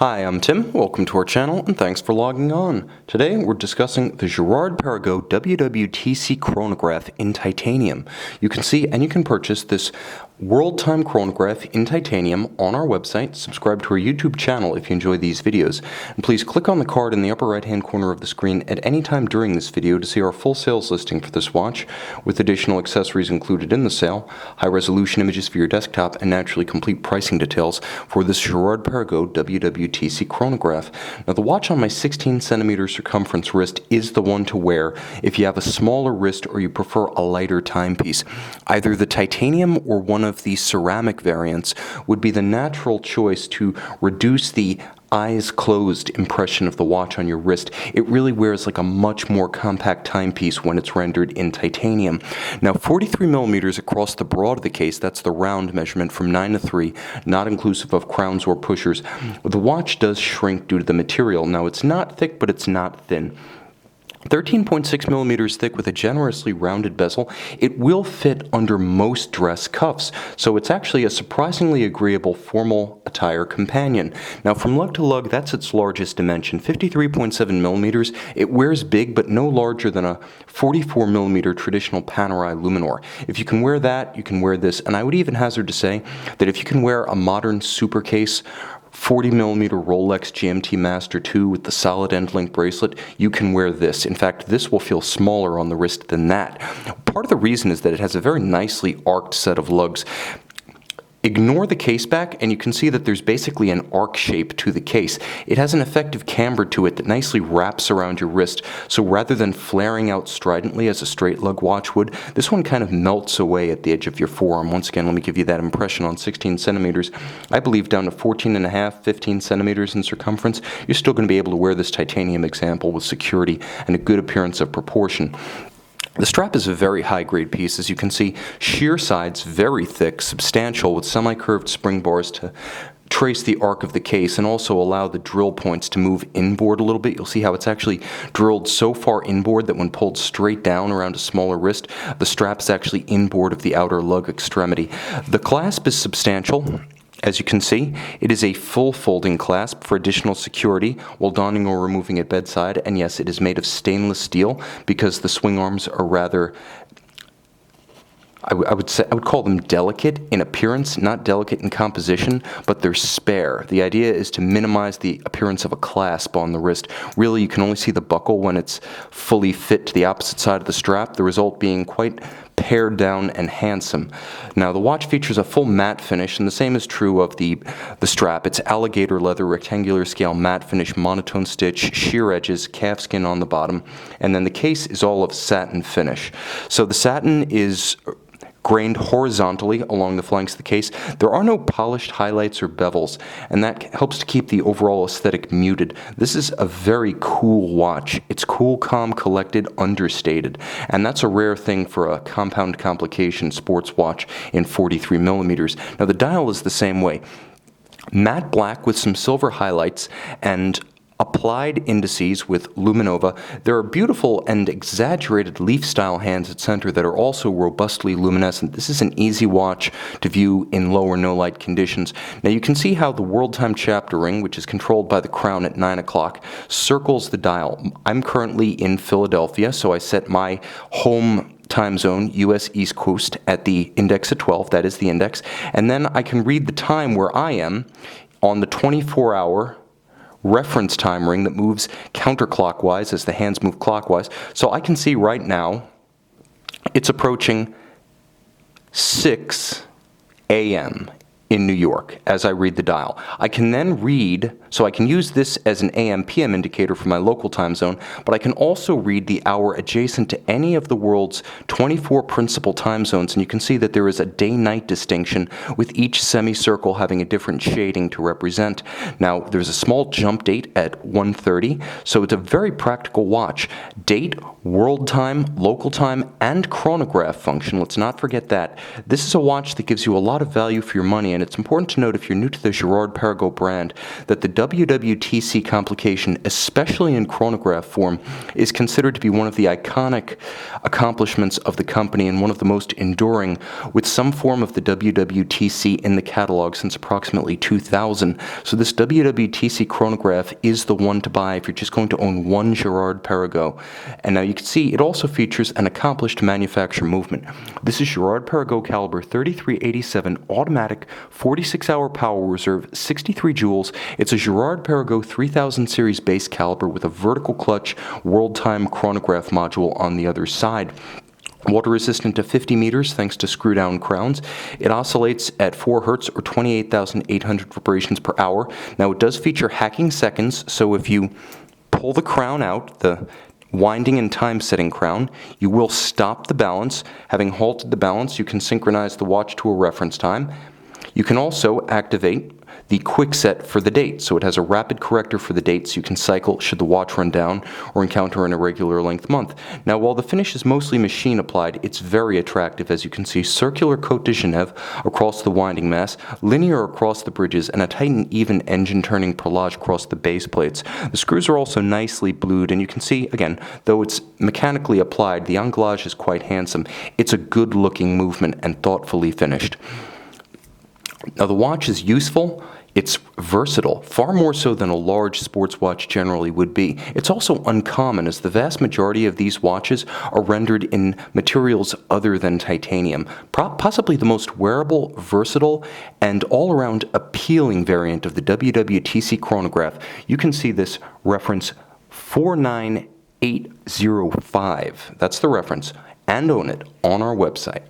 Hi, I'm Tim. Welcome to our channel, and thanks for logging on. Today, we're discussing the Girard-Perregaux WW.TC chronograph in titanium. You can see and you can purchase this world time chronograph in titanium on our website. Subscribe to our YouTube channel if you enjoy these videos. And please click on the card in the upper right-hand corner of the screen at any time during this video to see our full sales listing for this watch, with additional accessories included in the sale, high-resolution images for your desktop, and naturally complete pricing details for this Girard-Perregaux WW.TC chronograph. Now, the watch on my 16 centimeter circumference wrist is the one to wear if you have a smaller wrist or you prefer a lighter timepiece. Either the titanium or one of the ceramic variants would be the natural choice to reduce the eyes closed impression of the watch on your wrist. It really wears like a much more compact timepiece when it's rendered in titanium. Now, 43 millimeters across the broad of the case, that's the round measurement from 9 to 3, not inclusive of crowns or pushers. The watch does shrink due to the material. Now, it's not thick, but it's not thin. 13.6 millimeters thick with a generously rounded bezel. It will fit under most dress cuffs, so it's actually a surprisingly agreeable formal attire companion. Now, from lug to lug, that's its largest dimension, 53.7 millimeters. It wears big, but no larger than a 44 millimeter traditional Panerai Luminor. If you can wear that, you can wear this, and I would even hazard to say that if you can wear a modern super case, 40 millimeter Rolex GMT Master 2 with the solid end link bracelet, you can wear this. In fact, this will feel smaller on the wrist than that. Part of the reason is that it has a very nicely arced set of lugs. Ignore the case back, and you can see that there's basically an arc shape to the case. It has an effective camber to it that nicely wraps around your wrist, so rather than flaring out stridently as a straight lug watch would, this one kind of melts away at the edge of your forearm. Once again, let me give you that impression on 16 centimeters. I believe down to 14.5, 15 centimeters in circumference, you're still going to be able to wear this titanium example with security and a good appearance of proportion. The strap is a very high-grade piece. As you can see, sheer sides, very thick, substantial, with semi-curved spring bars to trace the arc of the case and also allow the drill points to move inboard a little bit. You'll see how it's actually drilled so far inboard that when pulled straight down around a smaller wrist, the strap is actually inboard of the outer lug extremity. The clasp is substantial. As you can see, it is a full folding clasp for additional security while donning or removing at bedside, and yes, it is made of stainless steel because the swing arms are rather, I would call them delicate in appearance, not delicate in composition, but they're spare. The idea is to minimize the appearance of a clasp on the wrist. Really, you can only see the buckle when it's fully fit to the opposite side of the strap, the result being quite pared down and handsome. Now, the watch features a full matte finish, and the same is true of the strap. It's alligator leather, rectangular scale matte finish, monotone stitch, sheer edges, calfskin on the bottom, and then the case is all of satin finish. So the satin is grained horizontally along the flanks of the case. There are no polished highlights or bevels, and that helps to keep the overall aesthetic muted. This is a very cool watch. It's cool, calm, collected, understated, and that's a rare thing for a compound complication sports watch in 43 millimeters. Now, the dial is the same way. Matte black with some silver highlights and applied indices with luminova. There are beautiful and exaggerated leaf-style hands at center that are also robustly luminescent. This is an easy watch to view in low or no light conditions. Now, you can see how the world time chapter ring, which is controlled by the crown at 9 o'clock, circles the dial. I'm currently in Philadelphia, so I set my home time zone, U.S. East Coast, at the index at 12. That is the index. And then I can read the time where I am on the 24-hour reference time ring that moves counterclockwise as the hands move clockwise. So I can see right now it's approaching 6 a.m. in New York as I read the dial. I can then read, so I can use this as an AM/PM indicator for my local time zone, but I can also read the hour adjacent to any of the world's 24 principal time zones, and you can see that there is a day-night distinction with each semicircle having a different shading to represent. Now, there's a small jump date at 1:30, so it's a very practical watch. Date, world time, local time, and chronograph function. Let's not forget that. This is a watch that gives you a lot of value for your money, and and it's important to note if you're new to the Girard-Perregaux brand that the WW.TC complication, especially in chronograph form, is considered to be one of the iconic accomplishments of the company and one of the most enduring, with some form of the WW.TC in the catalog since approximately 2000. So this WW.TC chronograph is the one to buy if you're just going to own one Girard-Perregaux. And now you can see it also features an accomplished manufacture movement. This is Girard-Perregaux caliber 3387 automatic 46-hour power reserve, 63 joules. It's a Girard-Perregaux 3000 series base caliber with a vertical clutch world time chronograph module on the other side. Water resistant to 50 meters thanks to screw down crowns. It oscillates at 4 Hertz or 28,800 vibrations per hour. Now it does feature hacking seconds, so if you pull the crown out, the winding and time setting crown, you will stop the balance. Having halted the balance, you can synchronize the watch to a reference time. You can also activate the quick set for the date, so it has a rapid corrector for the date, so you can cycle should the watch run down or encounter an irregular length month. Now, while the finish is mostly machine applied, it's very attractive. As you can see, circular Côte de Genève across the winding mass, linear across the bridges, and a tight and even engine turning perlage across the base plates. The screws are also nicely blued, and you can see, again, though it's mechanically applied, the anglage is quite handsome. It's a good looking movement and thoughtfully finished. Now, the watch is useful. It's versatile, far more so than a large sports watch generally would be. It's also uncommon, as the vast majority of these watches are rendered in materials other than titanium. Possibly the most wearable, versatile, and all-around appealing variant of the WW.TC chronograph. You can see this reference 49805. That's the reference, and own it on our website.